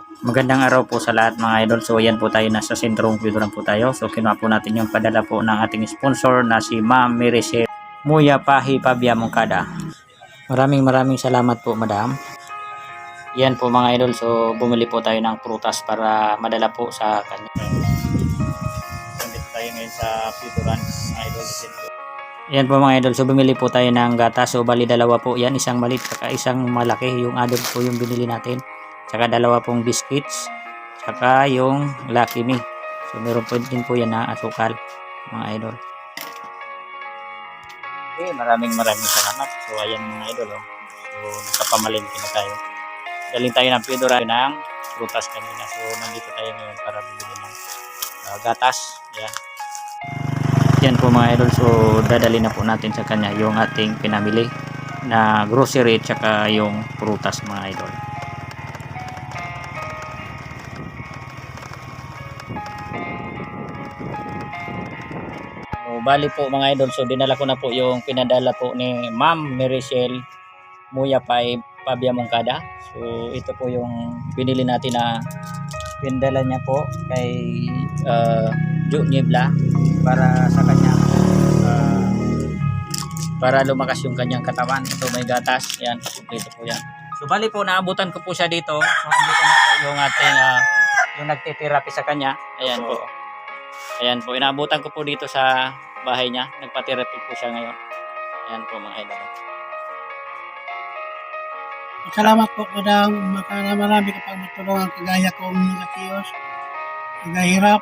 Magandang araw po sa lahat mga idol. So yan po tayo, nasa sentrong Pidoran po tayo. So kinuha po natin yung padala po ng ating sponsor na si Ma'am Miricel Muya Pahi Pabia Mongkada. Maraming salamat po madam. Yan po mga idol. So bumili po tayo ng prutas para madala po sa kanya. Nandito tayo ngayon sa Pidoran mga idol. Yan po mga idol. So bumili po tayo ng gatas. So bali dalawa po yan. Isang maliit saka isang malaki. Yung adult po yung binili natin. Saka dalawa pong biscuits, saka yung Lucky Me. So meron po din po yan na asukal mga idol. Okay, maraming salamat. So ayan mga idol, oh. So nakapamalingki na tayo. Galing tayo ng Pidoran ng prutas kanina. So nandito tayo ngayon para bumili ng gatas. Ayan. Yan po mga idol. So dadali na po natin sa kanya yung ating pinamili na grocery at saka yung prutas mga idol. Bali po mga idol, so dinala ko na po yung pinadala po ni Ma'am Miricel Muya Pabia Mongkada. So ito po yung binili natin na pinadala niya po kay Jo Niebla para sa kanya para lumakas yung kanyang katawan. Ito may gatas, yan, dito po yan. So bali po naabutan ko po siya dito. So dito na po yung ating yung nagtitherapy sa kanya. Ayan po. Ayan po, inaabutan ko po dito sa bahay niya. Nagpa-therapy po siya ngayon. Ayan po mga idol. Salamat po madam, marami ka pang matulungan kagaya kong nagkakiyos, nagahirap.